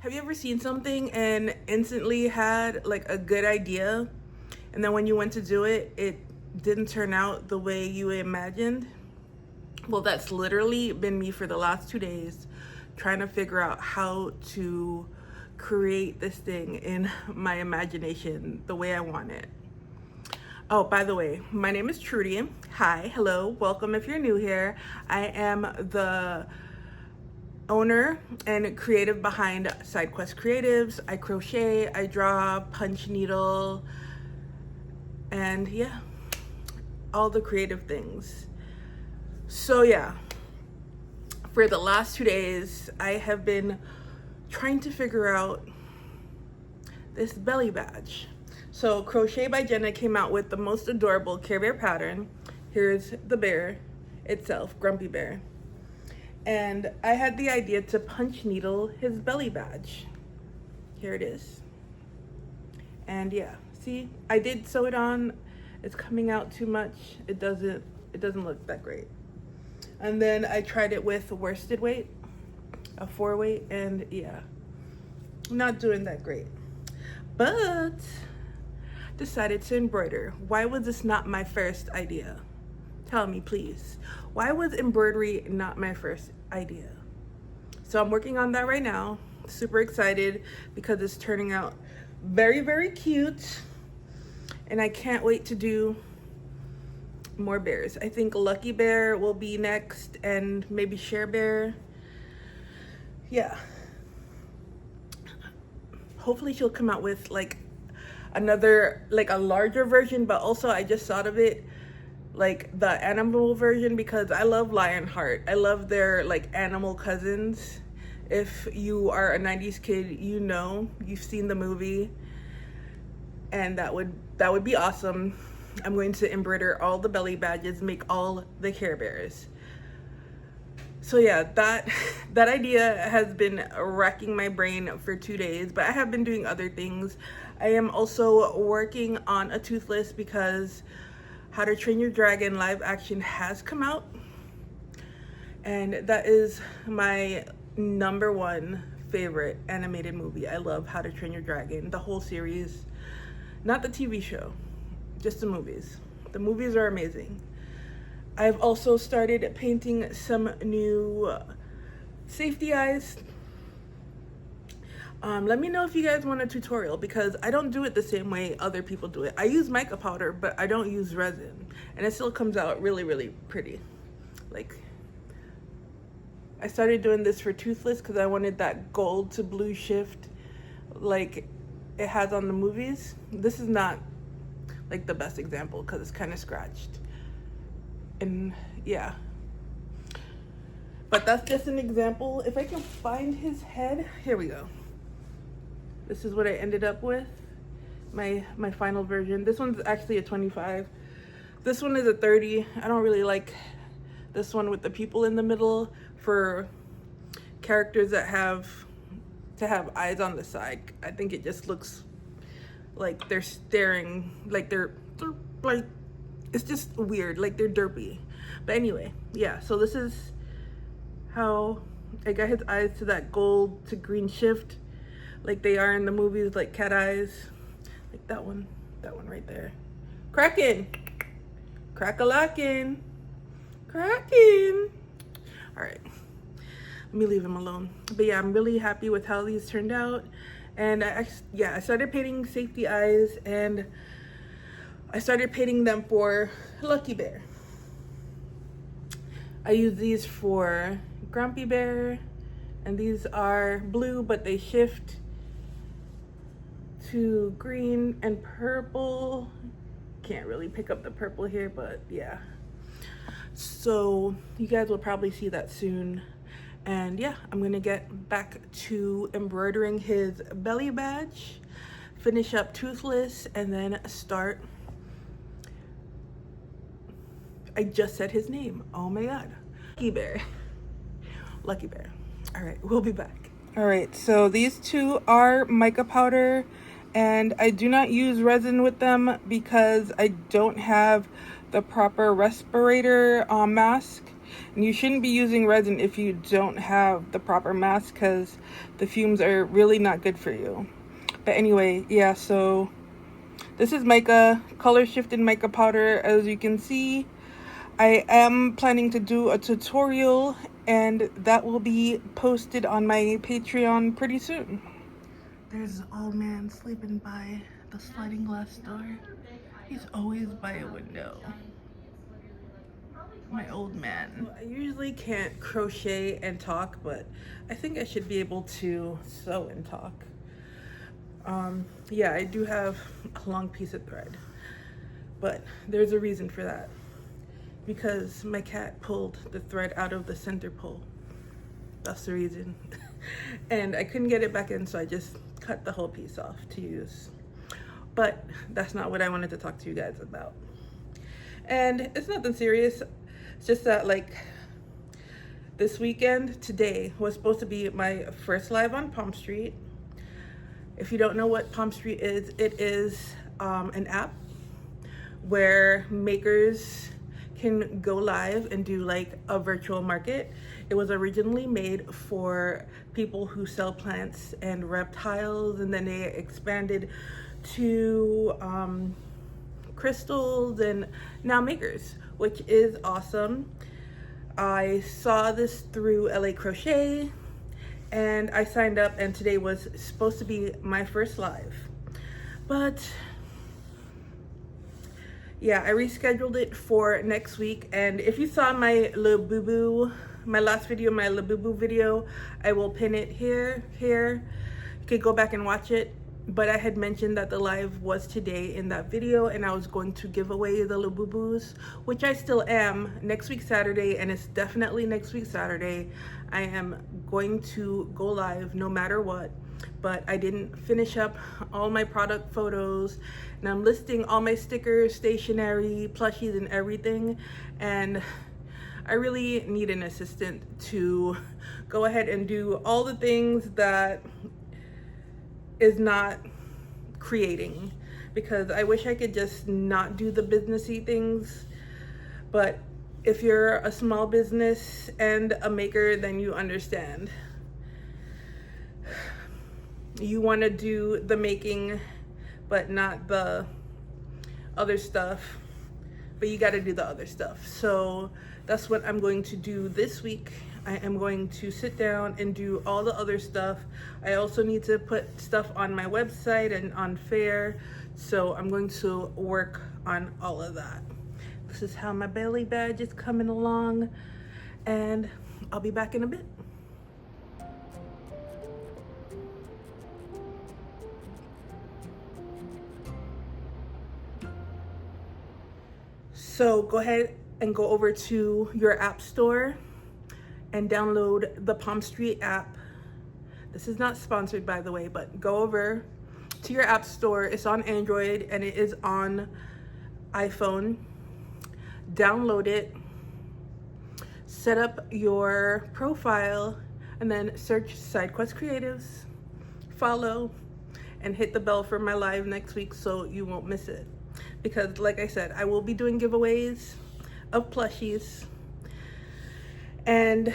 Have you ever seen something and instantly had like a good idea, and then when you went to do it, it didn't turn out the way you imagined? Well, that's literally been me for the last 2 days, trying to figure out how to create this thing in my imagination the way I want it. Oh, by the way, my name is Trudy. Hi, hello, welcome if you're new here. I am the owner and creative behind SideQuestCreatives. I crochet, I draw, punch needle, and yeah, all the creative things. So yeah, for the last 2 days, I have been trying to figure out this belly badge. So Crochet by Jenna came out with the most adorable Care Bear pattern. Here's the bear itself, Grumpy Bear. And I had the idea to punch needle his belly badge. Here it is. And yeah, see, I did sew it on. It's coming out too much. It doesn't look that great. And then I tried it with worsted weight, a 4-weight, and yeah, not doing that great. But decided to embroider. Why was this not my first idea? Tell me, please. Why was embroidery not my first idea? So I'm working on that right now. Super excited because it's turning out very, very cute. And I can't wait to do more bears. I think Lucky Bear will be next, and maybe Share Bear. Yeah. Hopefully she'll come out with like another, like a larger version, but also I just thought of it like the animal version because I love Lionheart. I love their like animal cousins. If you are a 90s kid, you know, you've seen the movie, and that would be awesome. I'm going to embroider all the belly badges, make all the Care Bears. So yeah, that idea has been racking my brain for 2 days, but I have been doing other things. I am also working on a Toothless because How to Train Your Dragon live action has come out, and that is my #1 favorite animated movie. I love How to Train Your Dragon, the whole series, not the TV show, just the movies. The movies are amazing. I've also started painting some new safety eyes. Let me know if you guys want a tutorial because I don't do it the same way other people do it. I use mica powder, but I don't use resin, and it still comes out really, really pretty. Like, I started doing this for Toothless because I wanted that gold to blue shift like it has on the movies. This is not like the best example because it's kind of scratched. And yeah, but that's just an example. If I can find his head, here we go. This is what I ended up with, my final version. This one's actually a 25. This one is a 30. I don't really like this one with the people in the middle for characters that have to have eyes on the side. I think it just looks like they're staring, like they're like, it's just weird, like they're derpy. But anyway, yeah, so this is how I got his eyes to that gold to green shift like they are in the movies, like cat eyes, like that one right there. Cracking, crack-a-lackin', cracking. All right, let me leave him alone. But yeah, I'm really happy with how these turned out. And I started painting safety eyes, and I started painting them for Lucky Bear. I use these for Grumpy Bear, and these are blue, but they shift to green and purple. Can't really pick up the purple here, but yeah. So you guys will probably see that soon. And yeah, I'm gonna get back to embroidering his belly badge, finish up Toothless, and then start. I just said his name. Oh my God. Lucky Bear. Lucky Bear. All right, we'll be back. All right, so these two are mica powder, and I do not use resin with them because I don't have the proper respirator mask. And you shouldn't be using resin if you don't have the proper mask, because the fumes are really not good for you. But anyway, yeah, so this is mica, color shifted mica powder. As you can see, I am planning to do a tutorial, and that will be posted on my Patreon pretty soon. There's an old man sleeping by the sliding glass door. He's always by a window. My old man. I usually can't crochet and talk, but I think I should be able to sew and talk. Yeah, I do have a long piece of thread, but there's a reason for that. Because my cat pulled the thread out of the center pole. That's the reason. And I couldn't get it back in, so I just cut the whole piece off to use. But that's not what I wanted to talk to you guys about. And it's nothing serious. It's just that, like, this weekend, today, was supposed to be my first live on Palmstreet. If you don't know what Palmstreet is, it is an app where makers can go live and do like a virtual market. It was originally made for people who sell plants and reptiles, and then they expanded to crystals and now makers, which is awesome. I saw this through LA Crochet and I signed up, and today was supposed to be my first live. But yeah, I rescheduled it for next week. And if you saw my my last video, my Labubu video, I will pin it here. You could go back and watch it. But I had mentioned that the live was today in that video, and I was going to give away the Labubus, which I still am, next week Saturday, and it's definitely next week Saturday. I am going to go live no matter what. But I didn't finish up all my product photos, and I'm listing all my stickers, stationery, plushies, and everything. And I really need an assistant to go ahead and do all the things that is not creating, because I wish I could just not do the businessy things. But if you're a small business and a maker, then you understand. You want to do the making but not the other stuff, but you got to do the other stuff. So that's what I'm going to do this week. I am going to sit down and do all the other stuff. I also need to put stuff on my website and on Fair, so I'm going to work on all of that. This is how my belly badge is coming along, and I'll be back in a bit. So go ahead and go over to your app store and download the Palmstreet app. This is not sponsored, by the way, but go over to your app store. It's on Android and it is on iPhone. Download it, set up your profile, and then search SideQuestCreatives, follow, and hit the bell for my live next week so you won't miss it. Because like I said, I will be doing giveaways of plushies, and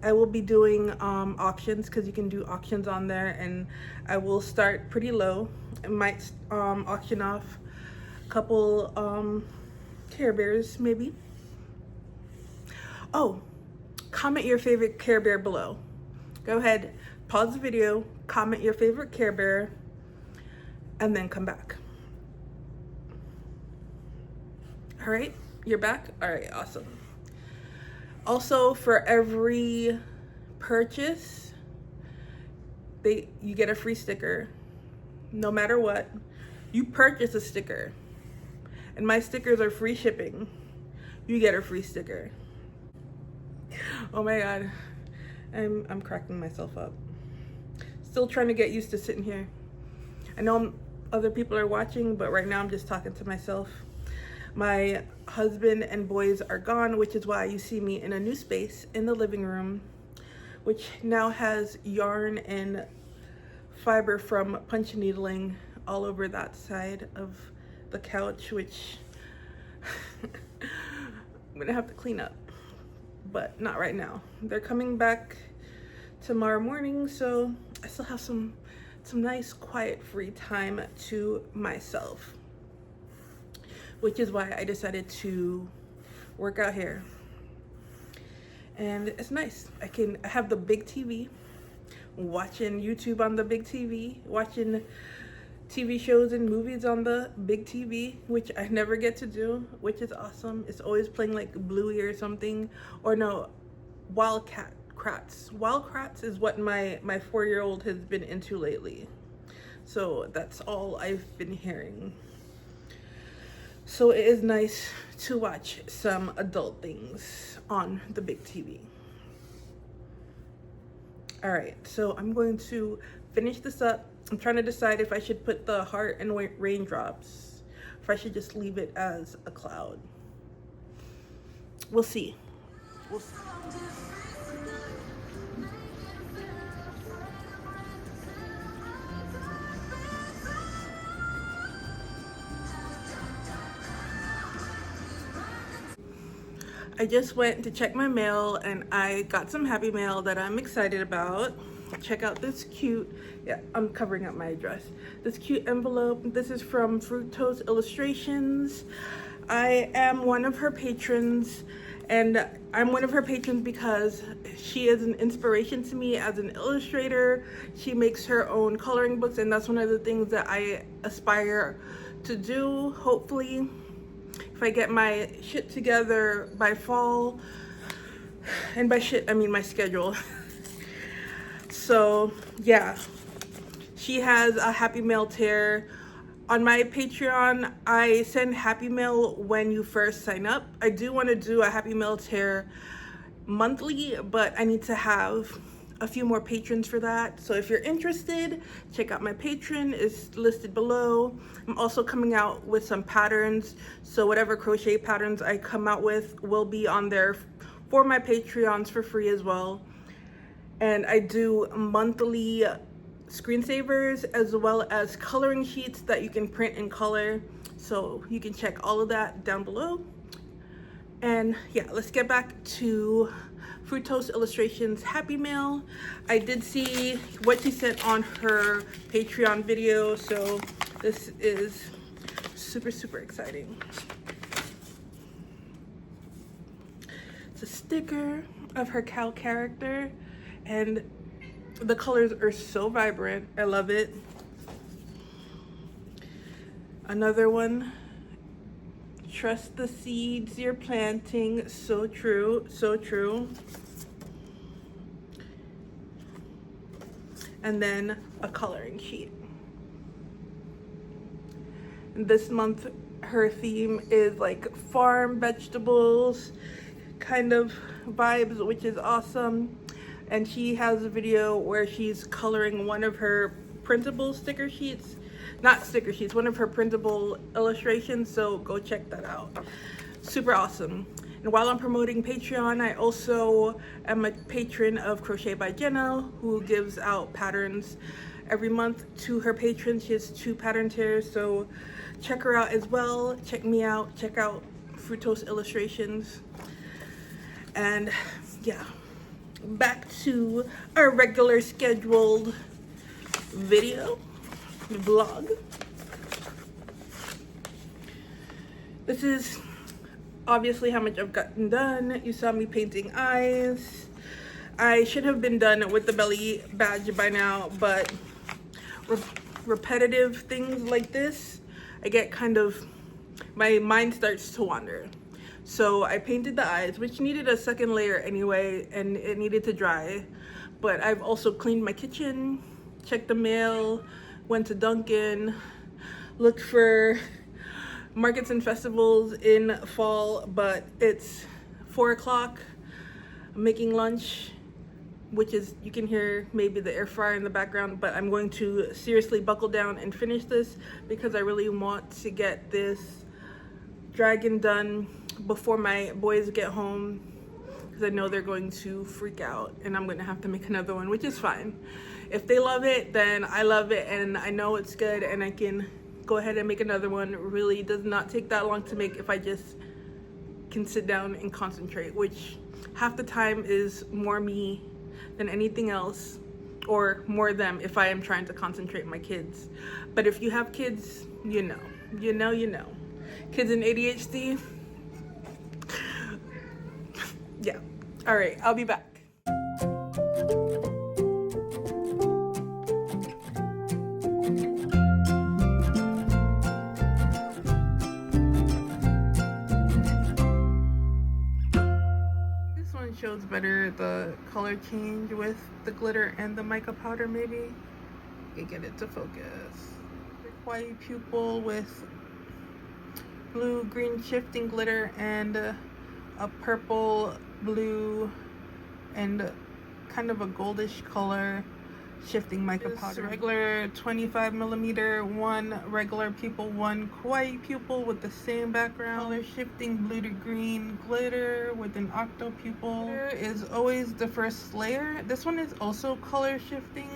I will be doing auctions, because you can do auctions on there, and I will start pretty low. I might auction off a couple Care Bears maybe. Oh, comment your favorite Care Bear below. Go ahead, pause the video, comment your favorite Care Bear, and then come back. All right, you're back? All right, awesome. Also, for every purchase, you get a free sticker. No matter what, you purchase a sticker, and my stickers are free shipping. You get a free sticker. Oh my God, I'm cracking myself up. Still trying to get used to sitting here. I know other people are watching, but right now I'm just talking to myself. My husband and boys are gone, which is why you see me in a new space in the living room, which now has yarn and fiber from punch needling all over that side of the couch, which I'm gonna have to clean up. but not right now. They're coming back tomorrow morning, so I still have some nice quiet free time to myself, which is why I decided to work out here. And it's nice. I have the big TV, watching YouTube on the big TV, watching TV shows and movies on the big TV, which I never get to do, which is awesome. It's always playing like Bluey or something, or no, Wildcats. Wildcats is what my 4-year-old has been into lately. So that's all I've been hearing. So it is nice to watch some adult things on the big TV. All right, so I'm going to finish this up. I'm trying to decide if I should put the heart and raindrops, if I should just leave it as a cloud. We'll see. We'll see. I just went to check my mail and I got some happy mail that I'm excited about. Check out this cute, yeah, I'm covering up my address. This cute envelope. This is from Fructose Illustrations. I am one of her patrons, and I'm one of her patrons because she is an inspiration to me as an illustrator. She makes her own coloring books, and that's one of the things that I aspire to do, hopefully. If I get my shit together by fall, and by shit, I mean my schedule. So yeah, she has a happy mail tier. On my Patreon, I send happy mail when you first sign up. I do want to do a happy mail tier monthly, but I need to have a few more patrons for that. So if you're interested, check out my Patreon, it's listed below. I'm also coming out with some patterns, so whatever crochet patterns I come out with will be on there for my Patreons for free as well. And I do monthly screensavers as well as coloring sheets that you can print and color, so you can check all of that down below. And yeah, let's get back to Fructose Illustrations Happy Mail. I did see what she sent on her Patreon video, so this is super exciting. It's a sticker of her cow character, and the colors are so vibrant. I love it. Another one. Trust the seeds you're planting. So true, so true. And then a coloring sheet. And this month her theme is like farm vegetables kind of vibes, which is awesome. And she has a video where she's coloring one of her printable sticker sheets. Not sticker sheets, one of her printable illustrations, so go check that out. Super awesome. And while I'm promoting Patreon, I also am a patron of Crochet by Jenna, who gives out patterns every month to her patrons. She has 2 pattern tiers, so check her out as well. Check me out, check out Fructose Illustrations. And yeah, back to our regular scheduled video. Vlog. This is obviously how much I've gotten done. You saw me painting eyes. I should have been done with the belly badge by now, but repetitive things like this, I get kind of, my mind starts to wander. So I painted the eyes, which needed a second layer anyway, and it needed to dry. But I've also cleaned my kitchen, checked the mail, went to Dunkin', looked for markets and festivals in fall, but it's 4 o'clock. I'm making lunch, which is, you can hear maybe the air fryer in the background, but I'm going to seriously buckle down and finish this because I really want to get this dragon done before my boys get home, because I know they're going to freak out and I'm going to have to make another one, which is fine. If they love it, then I love it, and I know it's good, and I can go ahead and make another one. It really does not take that long to make if I just can sit down and concentrate, which half the time is more me than anything else, or more them if I am trying to concentrate my kids. But if you have kids, you know. Kids and ADHD. Yeah. All right, I'll be back. Shows better the color change with the glitter and the mica powder. Maybe I get it to focus. White pupil with blue green shifting glitter and a purple blue and kind of a goldish color shifting mica powder. Regular 25 millimeter, one regular pupil, one kawaii pupil with the same background. Color shifting blue to green glitter with an octo pupil. Glitter is always the first layer. This one is also color shifting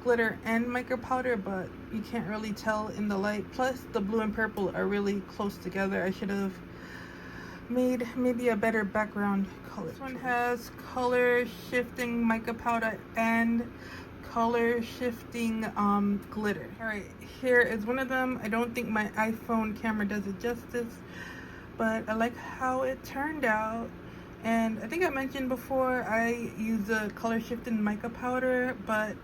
glitter and mica powder, but you can't really tell in the light. Plus the blue and purple are really close together. I should have made maybe a better background color. This one has color shifting mica powder and color shifting glitter. All right, here is one of them. I don't think my iPhone camera does it justice, but I like how it turned out. And I think I mentioned before I use a color shifting mica powder, but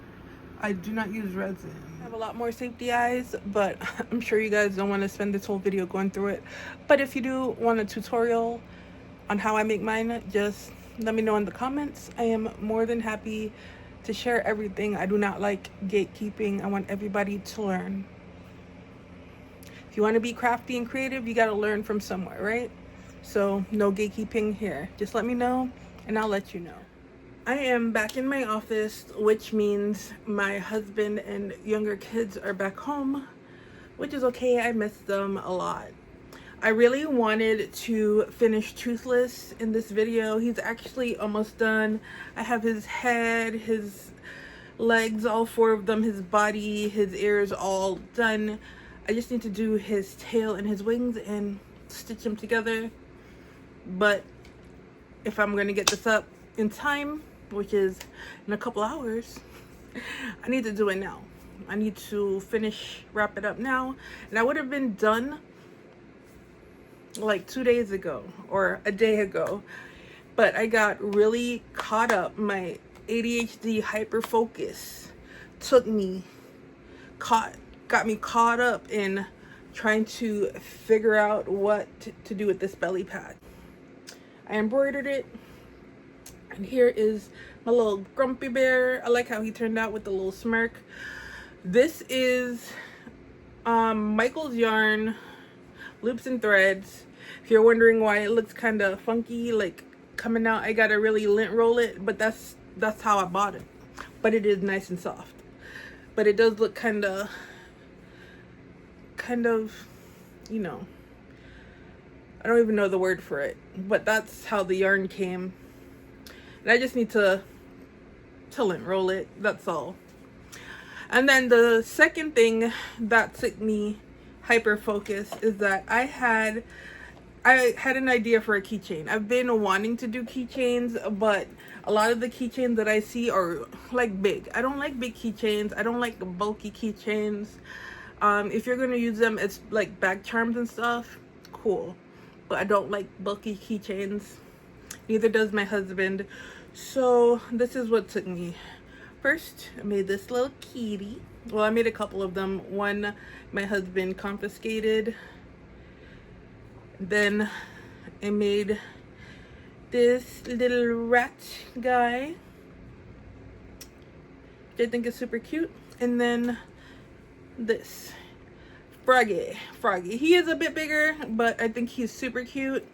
I do not use resin. I have a lot more safety eyes, but I'm sure you guys don't want to spend this whole video going through it. But if you do want a tutorial on how I make mine, just let me know in the comments. I am more than happy to share everything. I do not like gatekeeping. I want everybody to learn. If you want to be crafty and creative, you got to learn from somewhere, right? So no gatekeeping here. Just let me know and I'll let you know. I am back in my office, which means my husband and younger kids are back home, which is okay. I miss them a lot. I really wanted to finish Toothless in this video. He's actually almost done. I have his head, his legs, all four of them, his body, his ears all done. I just need to do his tail and his wings and stitch them together. But if I'm gonna get this up in time, which is in a couple hours, I need to do it now. I need to wrap it up now. And I would have been done like 2 days ago or a day ago, but I got really caught up. My ADHD hyper focus got me caught up in trying to figure out what to do with this belly pad. I embroidered it. And here is my little grumpy bear. I like how he turned out with the little smirk. This is Michael's yarn, loops and threads. If you're wondering why it looks kind of funky, like coming out, I gotta really lint roll it, but that's how I bought it. But it is nice and soft. But it does look kind of, you know, I don't even know the word for it, but that's how the yarn came. And I just need to lint roll it, that's all. And then the second thing that took me hyper focus is that I had an idea for a keychain. I've been wanting to do keychains, but a lot of the keychains that I see are like big. I don't like big keychains. I don't like bulky keychains. If you're gonna use them, it's like bag charms and stuff, cool. But I don't like bulky keychains. Neither does my husband. So this is what took me. First, I made this little kitty. Well, I made a couple of them. One my husband confiscated. Then I made this little rat guy, which I think is super cute. And then this Froggy. He is a bit bigger, but I think he's super cute.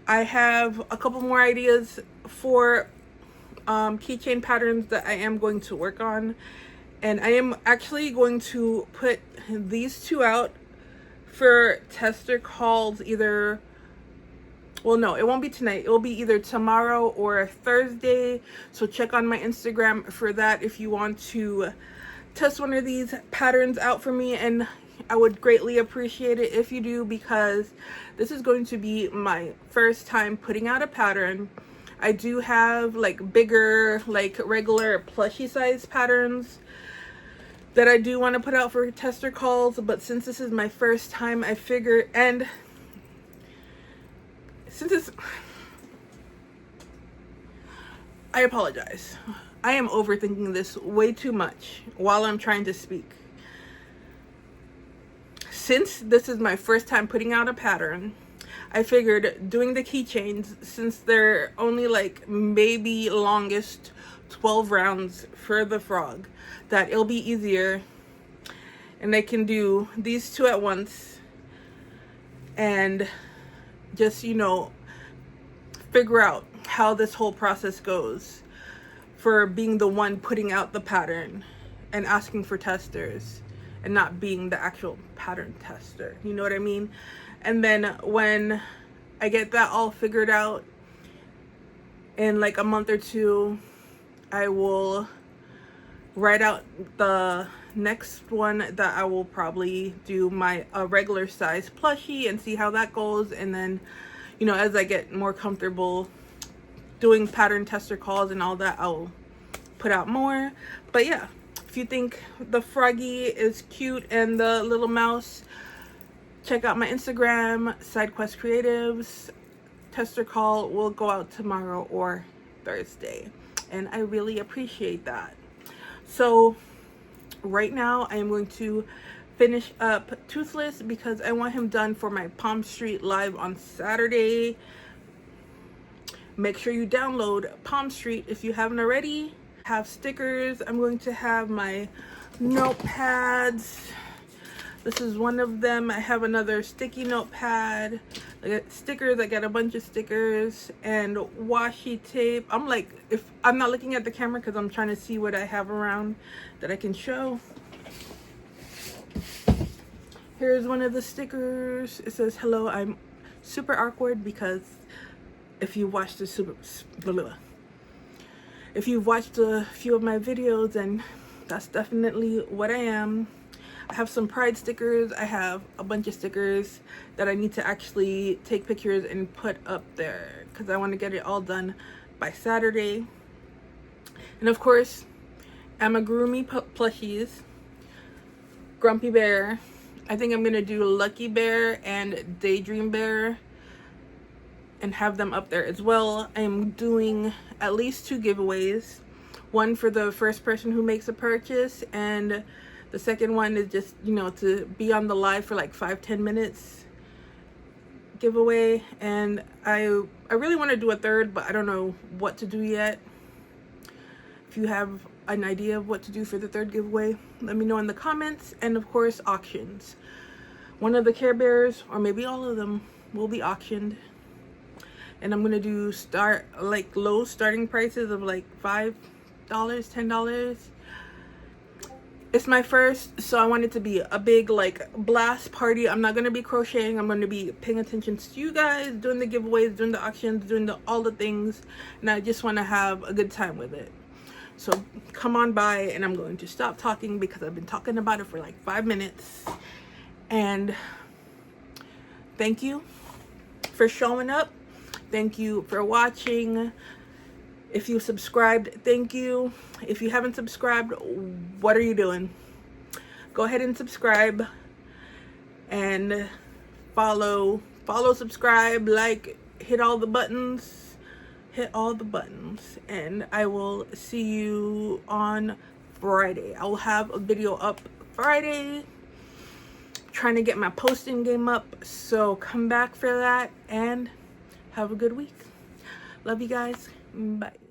I have a couple more ideas for keychain patterns that I am going to work on, and I am actually going to put these two out for tester calls either, well, no, it won't be tonight. It will be either tomorrow or Thursday. So check on my Instagram for that if you want to test one of these patterns out for me. And I would greatly appreciate it if you do, because this is going to be my first time putting out a pattern. I do have like bigger, like regular plushie size patterns that I do want to put out for tester calls, but since this is my first time, I figured, and since it's, I apologize. I am overthinking this way too much while I'm trying to speak. Since this is my first time putting out a pattern, I figured doing the keychains, since they're only like maybe longest 12 rounds for the frog, that it'll be easier and I can do these two at once and just, you know, figure out how this whole process goes for being the one putting out the pattern and asking for testers and not being the actual pattern tester, you know what I mean? And then when I get that all figured out in like a month or two, I will write out the next one that I will probably do my regular size plushie and see how that goes. And then, you know, as I get more comfortable doing pattern tester calls and all that, I'll put out more. But yeah, if you think the froggy is cute and the little mouse, check out my Instagram, SideQuestCreatives. Tester call will go out tomorrow or Thursday, and I really appreciate that. So right now I am going to finish up Toothless because I want him done for my Palmstreet Live on Saturday. Make sure you download Palmstreet if you haven't already. Have stickers. I'm going to have my notepads. This is one of them. I have another sticky notepad. I got stickers. I got a bunch of stickers and washi tape. I'm like, if I'm not looking at the camera because I'm trying to see what I have around that I can show. Here's one of the stickers. It says, "Hello, I'm super awkward," because if you watched the if you've watched a few of my videos, and that's definitely what I am. I have some pride stickers. I have a bunch of stickers that I need to actually take pictures and put up there because I want to get it all done by Saturday. And of course, amigurumi plushies, Grumpy Bear. I think I'm gonna do Lucky Bear and Daydream Bear and have them up there as well. I'm doing at least 2 giveaways. One for the first person who makes a purchase, and the second one is just, you know, to be on the live for like 5-10 minutes giveaway. And I really want to do a third, but I don't know what to do yet. If you have an idea of what to do for the third giveaway, let me know in the comments. And of course, auctions. One of the Care Bears, or maybe all of them, will be auctioned. And I'm gonna do low starting prices of like $5, $10. It's my first, so I want it to be a big like blast party. I'm not gonna be crocheting. I'm gonna be paying attention to you guys, doing the giveaways, doing the auctions, doing all the things, and I just want to have a good time with it. So come on by, and I'm going to stop talking because I've been talking about it for like 5 minutes. And thank you for showing up. Thank you for watching. If you subscribed, thank you. If you haven't subscribed, what are you doing? Go ahead and subscribe and follow, subscribe, like, hit all the buttons. And I will see you on Friday. I will have a video up Friday. Trying to get my posting game up, so come back for that and have a good week. Love you guys. Bye.